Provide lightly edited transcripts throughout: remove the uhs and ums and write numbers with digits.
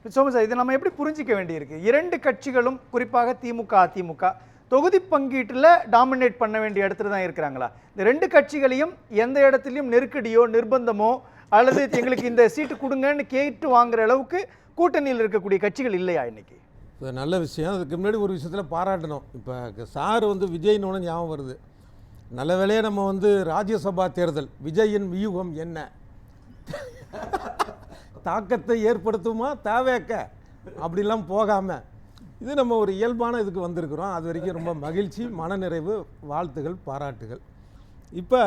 Somu sir, இதை நம்ம எப்படி புரிஞ்சிக்க வேண்டியிருக்கு? இரண்டு கட்சிகளும் குறிப்பாக திமுக அதிமுக தொகுதி பங்கீட்டில் டாமினேட் பண்ண வேண்டிய இடத்துல தான் இருக்கிறாங்களா? இந்த ரெண்டு கட்சிகளையும் எந்த இடத்துலையும் நெருக்கடியோ நிர்பந்தமோ அல்லது எங்களுக்கு இந்த சீட்டு கொடுங்கன்னு கேட்டு வாங்குற அளவுக்கு கூட்டணியில் இருக்கக்கூடிய கட்சிகள் இல்லையா இன்னைக்கு? நல்ல விஷயம். அதுக்கு முன்னாடி ஒரு விஷயத்தில் பாராட்டணும். இப்போ சார் விஜய்னு ஞாபகம் வருது. நல்ல வேளையே நம்ம ராஜ்யசபா தேர்தல் விஜயின் வியூகம் என்ன தாக்கத்தை ஏற்படுத்துமா தேவைக்க அப்படிலாம் போகாமல் இது நம்ம ஒரு இயல்பான இதுக்கு வந்திருக்கிறோம். அது வரைக்கும் ரொம்ப மகிழ்ச்சி, மனநிறைவு, வாழ்த்துகள், பாராட்டுகள். இப்போ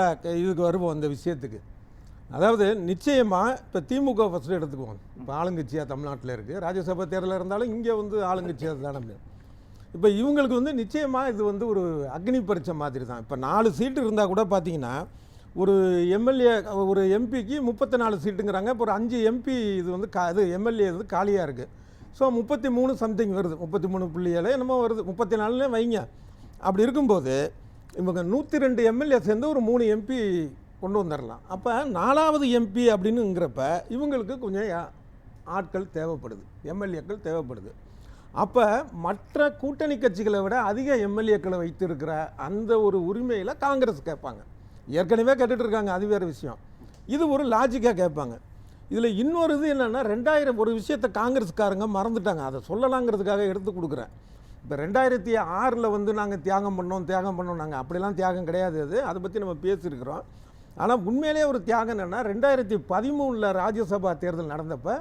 இதுக்கு வருவோம் இந்த விஷயத்துக்கு. அதாவது நிச்சயமாக இப்போ திமுக ஃபஸ்ட்டு எடுத்துக்குவோம். இப்போ ஆளுங்கட்சியாக தமிழ்நாட்டில் இருக்குது. ராஜ்யசபா தேர்தலில் இருந்தாலும் இங்கே ஆளுங்கட்சியாக தானே. இப்போ இவங்களுக்கு நிச்சயமாக இது ஒரு அக்னி பரீட்சை மாதிரி தான். இப்போ 4 சீட்டு இருந்தால் கூட பார்த்தீங்கன்னா ஒரு எம்எல்ஏ ஒரு எம்பிக்கு 34 சீட்டுங்கிறாங்க. இப்போ ஒரு 5 எம்பி இது அது எம்எல்ஏ காலியாக இருக்குது. ஸோ 33 சம்திங் வருது, 33.7 என்னமோ வருது, 34 வைங்க. அப்படி இருக்கும்போது இவங்க 102 எம்எல்ஏ சேர்ந்து ஒரு 3 எம்பி கொண்டு வந்துடலாம். அப்போ 4வது எம்பி அப்படின்னுங்கிறப்ப இவங்களுக்கு கொஞ்சம் ஆட்கள் தேவைப்படுது, எம்எல்ஏக்கள் தேவைப்படுது. அப்போ மற்ற கூட்டணி கட்சிகளை விட அதிக எம்எல்ஏக்களை வைத்திருக்கிற அந்த ஒரு உரிமையில் காங்கிரஸ் கேட்பாங்க. ஏற்கனவே கேட்டுட்டு இருக்காங்க, அது வேறு விஷயம். இது ஒரு லாஜிக்காக கேட்பாங்க. இதில் இன்னொரு இது என்னென்னா 2000 ஒரு விஷயத்தை காங்கிரஸ்காரங்க மறந்துட்டாங்க. அதை சொல்லலாங்கிறதுக்காக எடுத்து கொடுக்குறேன். இப்போ 2006 நாங்கள் தியாகம் பண்ணோம் நாங்கள் அப்படிலாம் தியாகம் கிடையாது. அதை பற்றி நம்ம பேசியிருக்கிறோம். ஆனால் உண்மையிலேயே ஒரு தியாகம் என்னென்னா 2013 ராஜ்யசபா தேர்தல் நடந்தப்போ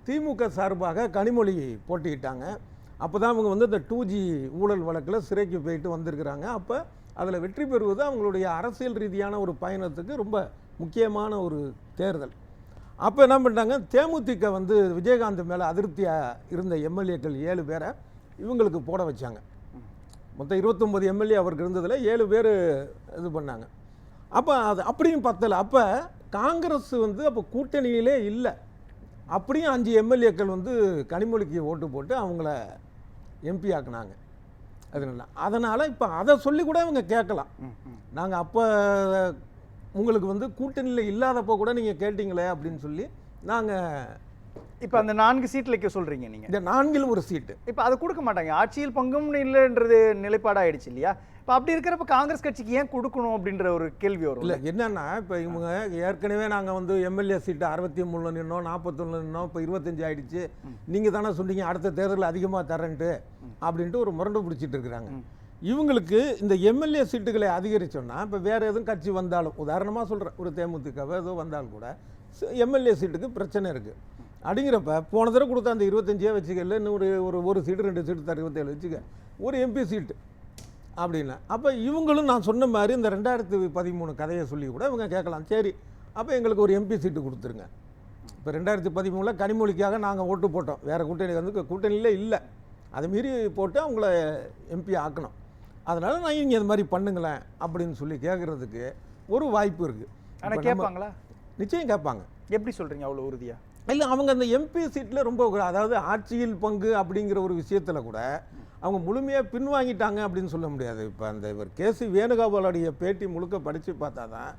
திமுக சார்பாக கனிமொழி போட்டிக்கிட்டாங்க. அப்போ தான் அவங்க இந்த 2G ஊழல் வழக்கில் சிறைக்கு போயிட்டு வந்திருக்கிறாங்க. அப்போ அதில் வெற்றி பெறுவது அவங்களுடைய அரசியல் ரீதியான ஒரு பயணத்துக்கு ரொம்ப முக்கியமான ஒரு தேர்தல். அப்போ என்ன பண்ணிட்டாங்க, தேமுதிக விஜயகாந்த் மேலே அதிருப்தியாக இருந்த எம்எல்ஏக்கள் 7 பேரை இவங்களுக்கு போட வச்சாங்க. மொத்தம் 29 எம்எல்ஏ அவருக்கு இருந்ததில் 7 பேர் இது பண்ணாங்க. அப்போ அது அப்படியும் பத்தலை. அப்போ காங்கிரஸ் அப்போ கூட்டணியிலே இல்லை. அப்படியும் 5 எம்எல்ஏக்கள் கனிமொழிக்கு ஓட்டு போட்டு அவங்கள எம்பி ஆக்குனாங்க. அதனால் இப்போ அதை சொல்லி கூட இவங்க கேட்கலாம். நாங்கள் அப்போ உங்களுக்கு கூட்டணியில் இல்லாதப்போ கூட நீங்கள் கேட்டீங்களே அப்படின்னு சொல்லி நாங்கள் இப்போ அந்த 4 சீட்டில் வைக்க சொல்கிறீங்க நீங்கள். இந்த 4ல் ஒரு சீட்டு இப்போ அதை கொடுக்க மாட்டாங்க. ஆட்சியில் பங்கும் இல்லைன்றது நிலைப்பாடாயிடுச்சு இல்லையா? இப்போ அப்படி இருக்கிறப்ப காங்கிரஸ் கட்சிக்கு ஏன் கொடுக்கணும் அப்படின்ற ஒரு கேள்வி வரும். இல்லை என்னன்னா, இப்போ இவங்க ஏற்கனவே நாங்கள் எம்எல்ஏ சீட்டு 63 நின்னோம், 41 நின்னோம், இப்போ 25 ஆகிடுச்சு. நீங்கள் தானே சொன்னீங்க அடுத்த தேர்தலில் அதிகமாக தரேன்ட்டு அப்படின்ட்டு ஒரு முரண்டு பிடிச்சிட்டு இருக்கிறாங்க. இவங்களுக்கு இந்த எம்எல்ஏ சீட்டுகளை அதிகரிச்சோன்னா இப்போ வேறு எதுவும் கட்சி வந்தாலும், உதாரணமாக சொல்கிறேன், ஒரு தேமுதிகவோ ஏதோ வந்தாலும் கூட எம்எல்ஏ சீட்டுக்கு பிரச்சனை இருக்குது. அப்படிங்கிறப்ப போன தடவை கொடுத்த அந்த 25 வச்சுக்கல, இன்னும் ஒரு சீட்டு 2 சீட்டு 27 வச்சுக்க, ஒரு எம்பி சீட்டு அப்படின்னா. அப்போ இவங்களும் நான் சொன்ன மாதிரி இந்த 2013 கதையை சொல்லி கூட இவங்க கேட்கலாம். சரி, அப்போ எங்களுக்கு ஒரு எம்பி சீட்டு கொடுத்துருங்க. இப்போ 2013 கனிமொழிக்காக நாங்கள் ஓட்டு போட்டோம். வேறு கூட்டணி கூட்டணியில் இல்லை, அதை மீறி போட்டு அவங்கள எம்பி ஆக்கணும். அதனால் நான் இங்கே இது மாதிரி பண்ணுங்களேன் அப்படின்னு சொல்லி கேட்குறதுக்கு ஒரு வாய்ப்பு இருக்குது. ஆனால் கேட்பாங்களா? நிச்சயம் கேட்பாங்க. எப்படி சொல்கிறீங்க அவ்வளோ உறுதியாக? இல்லை, அவங்க அந்த எம்பி சீட்டில் ரொம்ப அதாவது ஆட்சியில் பங்கு அப்படிங்கிற ஒரு விஷயத்தில் கூட அவங்க முழுமையாக பின்வாங்கிட்டாங்க அப்படின்னு சொல்ல முடியாது. இப்போ அந்த இவர் கேசி வேணுகோபாலுடைய பேட்டி முழுக்க படித்து பார்த்தா தான்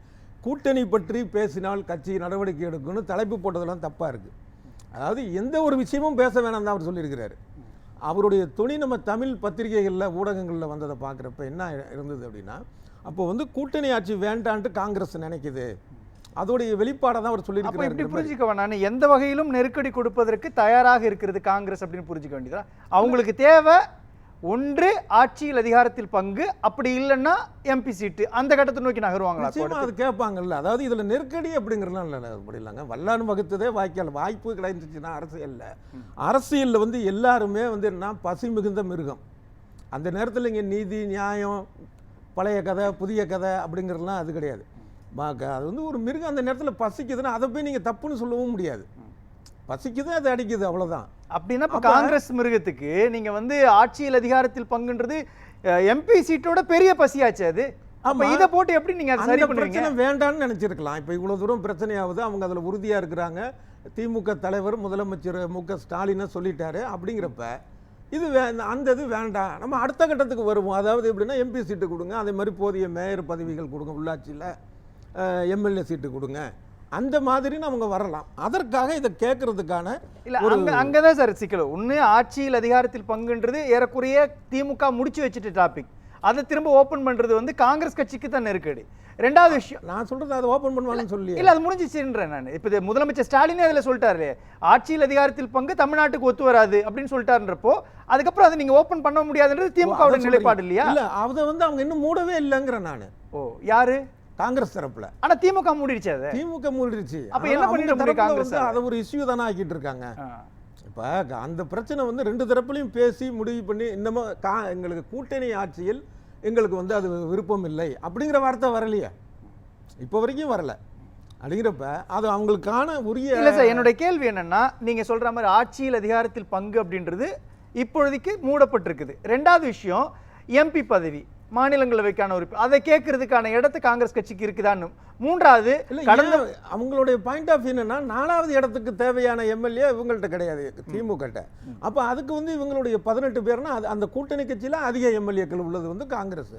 கூட்டணி பற்றி பேசினால் கட்சி நடவடிக்கை எடுக்கணும்னு தலைப்பு போட்டதெல்லாம் தப்பாக இருக்குது. அதாவது எந்த ஒரு விஷயமும் பேச வேணாம் தான் அவர் சொல்லியிருக்கிறாரு. அவருடைய துணி நம்ம தமிழ் பத்திரிகைகளில் ஊடகங்களில் வந்ததை பார்க்குறப்ப என்ன இருந்தது அப்படின்னா, அப்போ கூட்டணி ஆட்சி வேண்டான்ட்டு காங்கிரஸ் நினைக்குது, அதோடைய வெளிப்பாடை தான் அவர் சொல்லியிருக்கிறார். இப்படி புரிஞ்சுக்க வேணாம், எந்த வகையிலும் நெருக்கடி கொடுப்பதற்கு தயாராக இருக்கிறது காங்கிரஸ் அப்படின்னு புரிஞ்சுக்க வேண்டியதா? அவங்களுக்கு தேவை ஒன்று ஆட்சியில் அதிகாரத்தில் பங்கு, அப்படி இல்லைன்னா எம்பி சீட்டு. அந்த கட்டத்தை நோக்கி நகருவாங்களா? அது கேட்பாங்கல்ல. அதாவது இதில் நெருக்கடி அப்படிங்கிறதுலாம் இல்லை, அப்படி இல்லைங்க. வல்லான்னு வகுத்ததே வாய்ப்பு கிடைச்சிச்சுன்னா அரசியலில் எல்லாருமே என்ன பசி மிகுந்த மிருகம். அந்த நேரத்தில் இங்கே நீதி நியாயம் பழைய கதை புதிய கதை அப்படிங்கிறதுலாம் அது கிடையாது. அது ஒரு மிருகம். அந்த நேரத்தில் பசிக்குதுன்னா அதை போய் நீங்கள் தப்புன்னு சொல்லவும் முடியாது. பசிக்குது, அது அடிக்குது, அவ்வளோதான். அப்படின்னா இப்போ காங்கிரஸ் மிருகத்துக்கு நீங்கள் ஆட்சியில் அதிகாரத்தில் பங்குன்றது எம்பி சீட்டோட பெரிய பசியாச்சு. அது அப்போ இதை போட்டு எப்படி நீங்கள் அதை சரி பண்ணுவீங்க? பிரச்சனை வேண்டான்னு நினச்சிருக்கலாம். இப்போ இவ்வளோ தூரம் பிரச்சனையாவது அவங்க அதில் உறுதியாக இருக்கிறாங்க. திமுக தலைவர் முதலமைச்சர் மு.க. ஸ்டாலினை சொல்லிட்டாரு. அப்படிங்கிறப்ப இது அந்த இது வேண்டாம், நம்ம அடுத்த கட்டத்துக்கு வருவோம். அதாவது எப்படின்னா எம்பி சீட்டு கொடுங்க, அதே மாதிரி போதிய மேயர் பதவிகள் கொடுங்க, உள்ளாட்சியில் எம்எல்ஏ சீட்டு கொடுங்க, அந்த மாதிரி அவங்க வரலாம். அதற்காக இதை கேட்கறதுக்கான இல்ல அங்கதான் சார் சிக்கல். ஒண்ணு ஆட்சியில் அதிகாரத்தில் பங்குன்றது ஏறக்குறைய திமுக முடிச்சு வச்சுட்டு டாபிக், அதை திரும்ப ஓபன் பண்றது வந்து காங்கிரஸ் கட்சிக்கு தான் நெருக்கடி. ரெண்டாவது விஷயம் நான் சொல்றது அதை ஓபன் பண்ணுவாங்கன்னு சொல்லி இல்ல, அது முடிஞ்சிச்சுன்றேன் நான். இப்ப முதலமைச்சர் ஸ்டாலினே அதுல சொல்லிட்டாரு, ஆட்சியில் அதிகாரத்தில் பங்கு தமிழ்நாட்டுக்கு ஒத்து வராது அப்படின்னு சொல்லிட்டாருன்றப்போ அதுக்கப்புறம் அதை நீங்க ஓபன் பண்ண முடியாதுன்றது திமுகவோட நிலைப்பாடு இல்லையா? இல்ல அதை வந்து அவங்க இன்னும் மூடவே இல்லைங்கிறேன் நான். ஓ, யாரு? காங்கிரஸ் தரப்புல. ஆனா திமுக மூடிடுச்சு. அதை திமுக மூடிடுச்சு. அப்ப என்ன பண்ணிட்டு முடியும் காங்கிரஸ்? அதை ஒரு இஷ்யூ தானே ஆக்கிட்டு இருக்காங்க. இப்ப அந்த பிரச்சனை வந்து ரெண்டு தரப்புலையும் பேசி முடிவு பண்ணி இன்னமும் எங்களுக்கு கூட்டணி ஆட்சியில் எங்களுக்கு வந்து அது விருப்பம் இல்லை அப்படிங்கிற வார்த்தை வரலையே, இப்போ வரைக்கும் வரல. அப்படிங்கிறப்ப அது அவங்களுக்கான உரிய இல்ல சார். என்னுடைய கேள்வி என்னன்னா, நீங்க சொல்ற மாதிரி ஆட்சியில் அதிகாரத்தில் பங்கு அப்படின்றது இப்பொழுதைக்கு மூடப்பட்டிருக்குது. ரெண்டாவது விஷயம், எம்பி பதவி, மாநிலங்களவைக்கான உறுப்பு, அதை கேட்கறதுக்கான இடத்து காங்கிரஸ் கட்சிக்கு இருக்குதான்னு. மூன்றாவது, கடந்த அவங்களுடைய பாயிண்ட் ஆஃப் என்னன்னா, 4வது இடத்துக்கு தேவையான எம்எல்ஏ இவங்கள்ட்ட கிடையாது திமுக. அப்ப அதுக்கு வந்து இவங்களுடைய 18 பேர்னா அந்த கூட்டணி கட்சியில அதிக எம்எல்ஏக்கள் உள்ளது வந்து காங்கிரஸ்.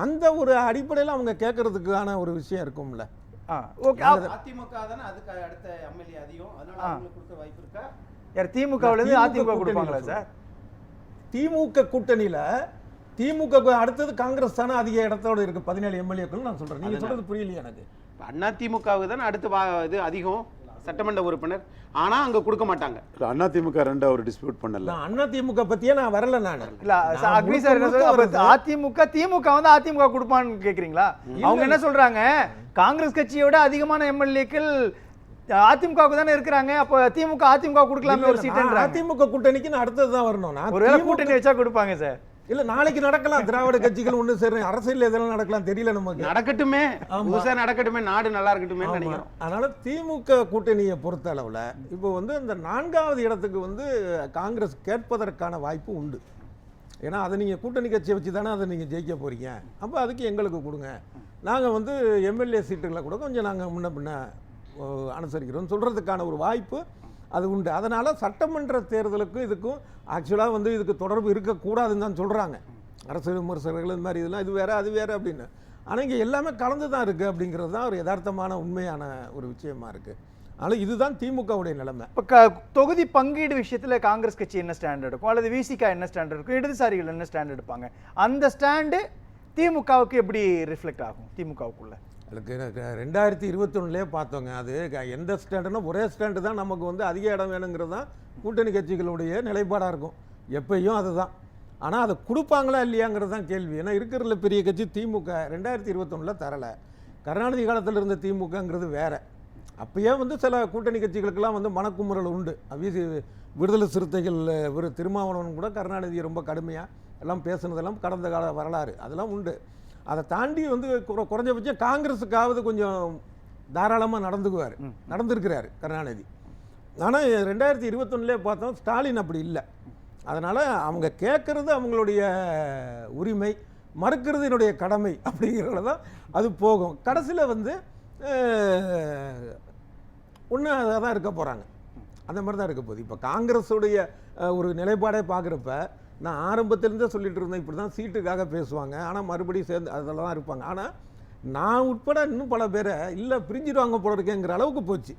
அந்த ஒரு அடிப்படையில் அவங்க கேட்கறதுக்கான ஒரு விஷயம் இருக்கும்ல. அதிமுக தானே அதுக்கு அடுத்த எம்எல்ஏ அதிகம், அதனால அவங்களுக்கு கொடுக்க வாய்ப்பு இருக்கா? யார் திமுகவுல இருந்து அதிமுக கொடுப்பாங்களா சார்? திமுக கூட்டணியில திமுக அடுத்தது காங்கிரஸ் தானே அதிக இடத்தோட இருக்கு, 17 எம்எல்ஏக்கள். நான் சொல்றேன், நீங்க சொல்றது புரியலையே எனக்கு. அண்ணா திமுகவுக்கு தானே அடுத்து இது அதிகம் சட்டமன்ற உறுப்பினர், ஆனா அங்க கொடுக்க மாட்டாங்க. அண்ணா திமுக ரெண்டு அவர் டிஸ்பியூட் பண்ணல. அண்ணா திமுக பத்தியே நான் வரல. நான் இல்ல அக்னி சார் என்ன சொல்றாரு, அதிமுக வந்து அதிமுக கொடுப்பான்னு கேக்குறீங்களா? அவங்க என்ன சொல்றாங்க, காங்கிரஸ் கட்சியை விட அதிகமான எம்எல்ஏக்கள் அதிமுகவுக்கு தானே இருக்கிறாங்க, அப்ப அதிமுக கொடுக்கலாமே ஒரு சீட். அதிமுக கூட்டணிக்கு நான் அடுத்தது தான் வரணும். ஒருவேளை கூட்டணி வச்சா கொடுப்பாங்க சார். இல்ல நாளைக்கு நடக்கலாம், திராவிட கட்சிகள் ஒண்ணு சேர அரசியல் எதெல்லாம் நடக்கலாம் தெரியல நமக்கு. நடக்கட்டுமே, புதுசா நடக்கட்டுமே, நாடு நல்லா இருக்கட்டுமே நினைக்கிறோம். அதனால திமுக கூட்டணியை பொறுத்த அளவுல இப்போ வந்து இந்த 4வது இடத்துக்கு வந்து காங்கிரஸ் கேட்பதற்கான வாய்ப்பு உண்டு. ஏன்னா அதை நீங்க கூட்டணி கட்சியை வச்சு தானே அதை நீங்க ஜெயிக்க போறீங்க. அப்ப அதுக்கு எங்களுக்கு கொடுங்க, நாங்க வந்து எம்எல்ஏ சீட்டுகளை கூட கொஞ்சம் நாங்க முன்ன பின்ன அனுசரிக்கிறோம் சொல்றதுக்கான ஒரு வாய்ப்பு அது உண்டு. அதனால சட்டமன்ற தேர்தலுக்கும் இதுக்கும் ஆக்சுவலாக வந்து இதுக்கு தொடர்பு இருக்கக்கூடாதுன்னு தான் சொல்கிறாங்க அரசு விமர்சகர்கள். இந்த மாதிரி இதெல்லாம் இது வேறு அது வேறு அப்படின்னு. ஆனால் இங்கே எல்லாமே கலந்து தான் இருக்குது அப்படிங்கிறது தான் ஒரு யதார்த்தமான உண்மையான ஒரு விஷயமா இருக்குது. அதனால் இதுதான் திமுகவுடைய நிலைமை. இப்போ தொகுதி பங்கீடு விஷயத்தில் காங்கிரஸ் கட்சி என்ன ஸ்டாண்ட் எடுக்கும், அல்லது விசிகா என்ன ஸ்டாண்ட் எடுக்கும், இடதுசாரிகள் என்ன ஸ்டாண்ட் எடுப்பாங்க, அந்த ஸ்டாண்டு திமுகவுக்கு எப்படி ரிஃப்ளெக்ட் ஆகும் திமுகவுக்குள்ள? அதுக்கு 2021 பார்த்தோங்க. அது எந்த ஸ்டாண்டுன்னா ஒரே ஸ்டாண்டு தான் நமக்கு வந்து அதிக இடம் வேணுங்கிறது தான் கூட்டணி கட்சிகளுடைய நிலைப்பாடாக இருக்கும் எப்பயும் அதுதான். ஆனால் அதை கொடுப்பாங்களா இல்லையாங்கிறது தான் கேள்வி. ஏன்னா இருக்கிறதுல பெரிய கட்சி திமுக 2021 தரலை. கருணாநிதி காலத்தில் இருந்த திமுகங்கிறது வேற. அப்பயே வந்து சில கூட்டணி கட்சிகளுக்கெல்லாம் வந்து மனக்குமுறல் உண்டு. விடுதலை சிறுத்தைகள் ஒரு திருமாவளவன் கூட கருணாநிதியை ரொம்ப கடுமையாக எல்லாம் பேசுனதெல்லாம் கடந்த கால வரலாறு அதெல்லாம் உண்டு. அதை தாண்டி வந்து குறைஞ்சபட்சம் காங்கிரஸுக்காவது கொஞ்சம் தாராளமாக நடந்திருக்கிறாரு கருணாநிதி. ஆனால் 2021 பார்த்தோம் ஸ்டாலின் அப்படி இல்லை. அதனால் அவங்க கேட்குறது அவங்களுடைய உரிமை, மறுக்கிறது என்னுடைய கடமை அப்படிங்கிறத தான் அது போகும். கடைசியில் வந்து ஒன்று அதை தான் இருக்க போகிறாங்க, அந்த மாதிரி தான் இருக்க போகுது. இப்போ காங்கிரஸுடைய ஒரு நிலைப்பாடே பார்க்குறப்ப நான் ஆரம்பத்திலேருந்தே சொல்லிட்டு இருந்தேன், இப்படி தான் சீட்டுக்காக பேசுவாங்க, ஆனால் மறுபடியும் சேர்ந்து அதில் தான் இருப்பாங்க. ஆனால் நான் உட்பட இன்னும் பல பேரை இல்லை பிரிஞ்சிடுவாங்க போல இருக்கேங்கிற அளவுக்கு போச்சு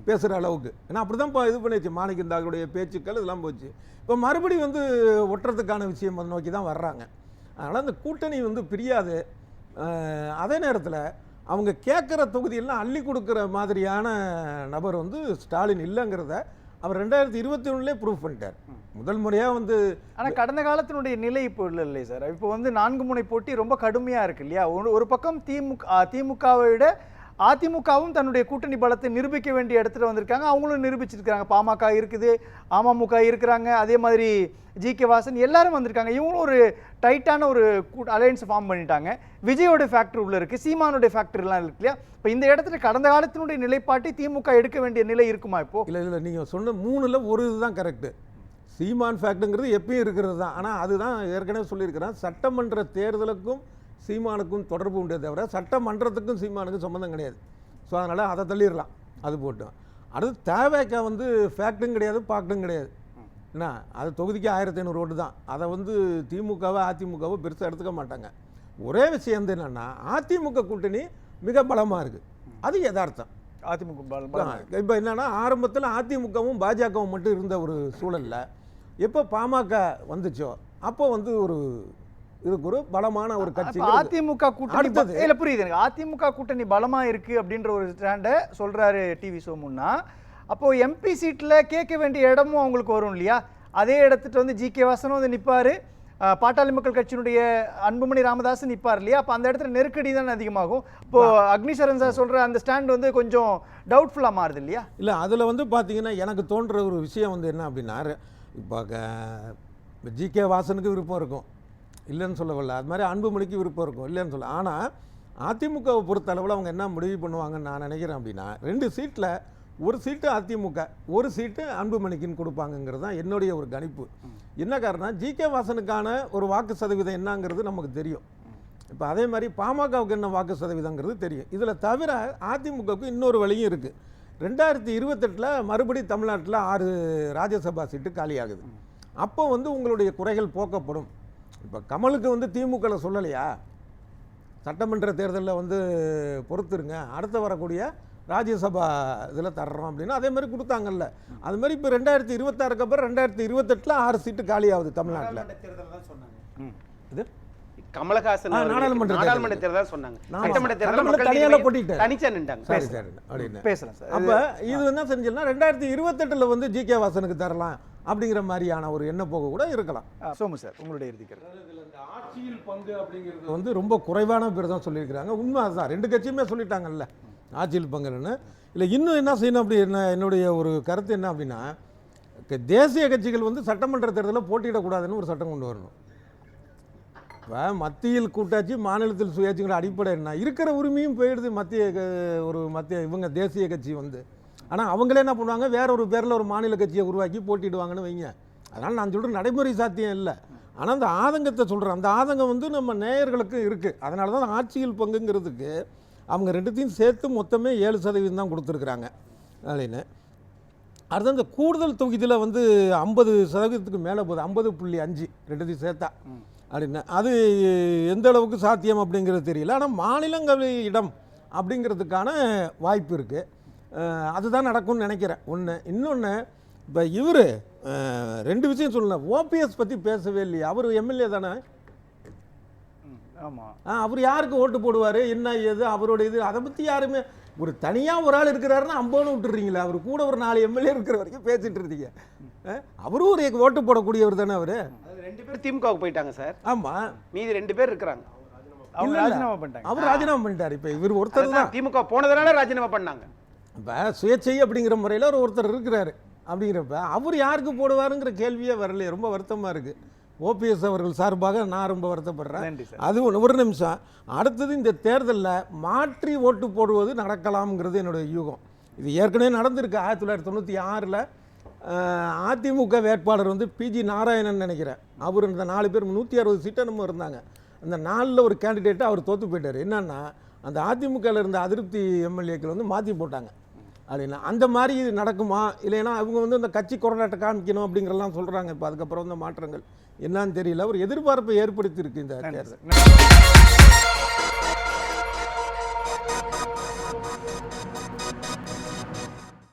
பேசுகிற அளவுக்கு. ஏன்னா அப்படி தான் இது பண்ணிச்சு மாணிக்கந்தாக்களுடைய பேச்சுக்கள் இதெல்லாம் போச்சு. இப்போ மறுபடியும் வந்து ஒட்டுறதுக்கான விஷயம் அதை நோக்கி தான் வர்றாங்க. அதனால் அந்த கூட்டணி வந்து பிரியாது. அதே நேரத்தில் அவங்க கேட்குற தொகுதியெல்லாம் அள்ளி கொடுக்குற மாதிரியான நபர் வந்து ஸ்டாலின் இல்லைங்கிறத அவர் 2021 ப்ரூவ் பண்ணிட்டார் முதல் முறையாக வந்து. ஆனால் கடந்த காலத்தினுடைய நிலை இப்போ இல்லை சார். இப்போ வந்து 4 முனை போட்டி ரொம்ப கடுமையாக இருக்கு இல்லையா? ஒரு பக்கம் திமுகவை விட அதிமுகவும் தன்னுடைய கூட்டணி பலத்தை நிரூபிக்க வேண்டிய இடத்துல வந்திருக்காங்க. அவங்களும் நிரூபிச்சிருக்காங்க. பாமக இருக்குது, அமமுக இருக்கிறாங்க, அதே மாதிரி ஜி.கே. வாசன் எல்லாரும் வந்திருக்காங்க. இவங்களும் ஒரு டைட்டான ஒரு அலையன்ஸ் ஃபார்ம் பண்ணிட்டாங்க. விஜயோட ஃபேக்டர் உள்ள இருக்குது, சீமானுடைய ஃபேக்டர்லாம் இருக்கு இல்லையா? இப்போ இந்த இடத்துல கடந்த காலத்தினுடைய நிலைப்பாட்டை திமுக எடுக்க வேண்டிய நிலை இருக்குமா இப்போ? இல்லை நீங்கள் சொன்ன 3ல் ஒரு இதுதான் கரெக்டு. சீமான் ஃபேக்டுங்கிறது எப்பயும் இருக்கிறது தான். ஆனால் அதுதான் ஏற்கனவே சொல்லியிருக்கிறேன், சட்டமன்ற தேர்தலுக்கும் சீமானுக்கும் தொடர்பு உண்டே தவிர சட்டமன்றத்துக்கும் சீமானுக்கும் சம்மந்தம் கிடையாது. ஸோ அதனால் அதை தள்ளிடலாம், அது போட்டோம். அடுத்து தேவைக்கா வந்து ஃபேக்டும் கிடையாது பாக்டும் கிடையாது. என்ன அது தொகுதிக்கு 1500 ஓட்டு தான். அதை வந்து திமுகவோ அதிமுகவோ பெருசாக எடுத்துக்க மாட்டாங்க. ஒரே விஷயம் வந்து என்னென்னா அதிமுக கூட்டணி மிக பலமாக இருக்குது, அது யதார்த்தம். அதிமுக பலமா இருக்கு. இப்போ என்னன்னா ஆரம்பத்தில் அதிமுகவும் பாஜகவும் மட்டும் இருந்த ஒரு சூழல்ல எப்போ பாமக வந்துச்சோ அப்போ வந்து ஒரு இதுக்கு ஒரு பலமான ஒரு கட்சி அப்ப அதிமுக கூட்டணி அடுத்தது. இல்ல புரியுது எனக்கு. அதிமுக கூட்டணி பலமா இருக்கு அப்படின்ற ஒரு ஸ்டாண்ட சொல்றாரு டிவி சோமுன்னா, அப்போ எம்பி சீட்ல கேட்க வேண்டிய இடமும் அவங்களுக்கு வரும் இல்லையா? அதே இடத்துட்டு வந்து ஜி கே வாசனும் வந்து நிப்பாரு, பாட்டாளி மக்கள் கட்சியினுடைய அன்புமணி ராமதாஸ் நிப்பார் இல்லையா? அப்ப அந்த இடத்துல நெருக்கடி தான் அதிகமாகும். இப்போ அக்னிசரன் சார் சொல்ற அந்த ஸ்டாண்ட் வந்து கொஞ்சம் டவுட்ஃபுல்லா மாறுது இல்லையா? இல்லை அதில் வந்து பார்த்தீங்கன்னா எனக்கு தோன்ற ஒரு விஷயம் வந்து என்ன அப்படின்னா இப்போ ஜிகே வாசனுக்கு விருப்பம் இருக்கும் இல்லைன்னு சொல்லவில்லை, அது மாதிரி அன்புமணிக்கு விருப்பம் இருக்கும் இல்லைன்னு சொல்ல. ஆனால் அதிமுகவை பொறுத்த அளவில் அவங்க என்ன முடிவு பண்ணுவாங்கன்னு நான் நினைக்கிறேன் அப்படின்னா 2 சீட்டில் ஒரு சீட்டு அதிமுக ஒரு சீட்டு அன்புமணிக்குன்னு கொடுப்பாங்கங்கிறது தான் என்னுடைய ஒரு கணிப்பு. என்ன காரணம், ஜிகே வாசனுக்கான ஒரு வாக்கு சதவீதம் என்னங்கிறது நமக்கு தெரியும். இப்போ அதே மாதிரி பாமகவுக்கு என்ன வாக்கு சதவீதங்கிறது தெரியும். இதில் தவிர அதிமுகவுக்கு இன்னொரு வழியும் இருக்குது. 2028 மறுபடி தமிழ்நாட்டில் 6 ராஜ்யசபா சீட்டு காலியாகுது. அப்போ வந்து உங்களுடைய குறைகள் போக்கப்படும். இப்போ கமலுக்கு வந்து திமுகவில் சொல்லலையா சட்டமன்ற தேர்தலில் வந்து பொறுத்துருங்க அடுத்த வரக்கூடிய ராஜ்யசபா இதில் தர்றோம் அப்படின்னு அதே மாதிரி கொடுத்தாங்கல்ல. அது மாதிரி இப்போ 2026 அப்புறம் 2028 6 சீட்டு காலியாகுது தமிழ்நாட்டில். இது கமலஹாசன் நாடாளுமன்ற தேர்தல் சொன்னாங்க. ஆமா. சட்டமன்ற தேர்தல் சட்டமன்ற மக்கள் தனியால நீதிமன்றம் போட்டிட்டாரு. தனிச்சா நின்றாங்க. சரி சரி அப்படின்னு பேசலாம் சார். அப்போ இது என்ன செஞ்சோம்னா 2028 வந்து ஜிகே வாசனுக்கு தரலாம் அப்படிங்கிற மாதிரியான ஒரு எண்ண போக கூட இருக்கலாம். சோமு சார் உங்களுடைய இறுதிக்கிறது. இந்த ஆட்சியில் பங்கு அப்படிங்கிறது வந்து ரொம்ப குறைவான பேர் தான் சொல்லியிருக்கிறாங்க. உண்மை அதுதான், 2 கட்சியுமே சொல்லிட்டாங்கல்ல ஆட்சியில் பங்குன்னு. இல்லை இன்னும் என்ன செய்யணும் அப்படி என்னுடைய ஒரு கருத்து என்ன அப்படின்னா தேசிய கட்சிகள் வந்து சட்டமன்ற தேர்தலில் போட்டியிடக்கூடாதுன்னு ஒரு சட்டம் கொண்டு வரணும். இப்போ மத்தியில் கூட்டாட்சி மாநிலத்தில் சுயாட்சிங்கிற அடிப்படை என்ன இருக்கிற உரிமையும் போயிடுது மத்திய இவங்க தேசிய கட்சி வந்து. ஆனால் அவங்களே என்ன பண்ணுவாங்க வேற ஒரு பேரில் ஒரு மாநில கட்சியை உருவாக்கி போட்டிடுவாங்கன்னு வைங்க. அதனால் நான் சொல்கிற நடைமுறை சாத்தியம் இல்லை. ஆனால் அந்த ஆதங்கத்தை சொல்கிறேன், அந்த ஆதங்கம் வந்து நம்ம நேயர்களுக்கு இருக்குது. அதனால தான் ஆட்சியில் பங்குங்கிறதுக்கு அவங்க 2த்தையும் சேர்த்து மொத்தமே 7% தான் கொடுத்துருக்குறாங்க அப்படின்னு. அடுத்து அந்த கூடுதல் தொகுதியில் வந்து 50% மேலே போகுது, 50.5 2த்தையும் சேர்த்தா அப்படின்னு. அது எந்த அளவுக்கு சாத்தியம் அப்படிங்கிறது தெரியல. ஆனால் மாநிலங்களவை இடம் அப்படிங்கிறதுக்கான வாய்ப்பு இருக்குது. அதுதான் நடக்கும்னு நினைக்கிறேன். ஒன்று இன்னொன்று இப்போ இவர் 2 விஷயம் சொல்லலாம். ஓபிஎஸ் பற்றி பேசவே இல்லையா? அவர் எம்எல்ஏ தானே. ஆமாம். அவர் யாருக்கு ஓட்டு போடுவார் என்ன ஏது அவரோட இது அதை பற்றி யாருமே ஒரு தனியாக ஒரு ஆள் இருக்கிறாருன்னா அம்போன்னு விட்டுறீங்களா? அவர் கூட ஒரு 4 எம்எல்ஏ இருக்கிற வரைக்கும் பேசிட்டு இருந்தீங்க. அவரும் ஒரு ஓட்டு போடக்கூடியவர் தானே அவர். 2 பேர் திமுகவுக்கு போயிட்டாங்க சார். ஆமாம், மீதி 2 பேர் இருக்கிறாங்க. அவங்க ராஜினாமா பண்ணிட்டாங்க. அவர் ராஜினாமா பண்ணிட்டார். இப்போ இவர் ஒருத்தர் தான் திமுக போனதுனால ராஜினாமா பண்ணாங்க. இப்போ சுயேட்சை அப்படிங்கிற முறையில் ஒருத்தர் இருக்கிறாரு. அப்படிங்கிறப்ப அவர் யாருக்கு போடுவாருங்கிற கேள்வியே வரலையே. ரொம்ப வருத்தமாக இருக்குது. ஓபிஎஸ் அவர்கள் சார்பாக நான் ரொம்ப வருத்தப்படுறேன். நன்றி சார். அது ஒரு நிமிஷம். அடுத்தது இந்த தேர்தலில் மாற்றி ஓட்டு போடுவது நடக்கலாம்ங்கிறது என்னுடைய யூகம். இது ஏற்கனவே நடந்திருக்கு. 1996 அதிமுக வேட்பாளர் வந்து பிஜி நாராயணன் நினைக்கிறேன். அவர் இந்த 4 பேர் 160 சீட்டை நம்ம இருந்தாங்க. அந்த 4ல் ஒரு கேண்டிடேட்டை அவர் தோற்று போயிட்டார். என்னன்னா அந்த அதிமுகவில் இருந்த அதிருப்தி எம்எல்ஏக்கள் வந்து மாற்றி போட்டாங்க அப்படின்னா அந்த மாதிரி இது நடக்குமா இல்லைன்னா அவங்க வந்து அந்த கட்சி கொரோனாட்டை காமிக்கணும் அப்படிங்கிறலாம் சொல்கிறாங்க. இப்போ அதுக்கப்புறம் இந்த மாற்றங்கள் என்னன்னு தெரியல. ஒரு எதிர்பார்ப்பை ஏற்படுத்தி இருக்கு இந்த தேர்தல்.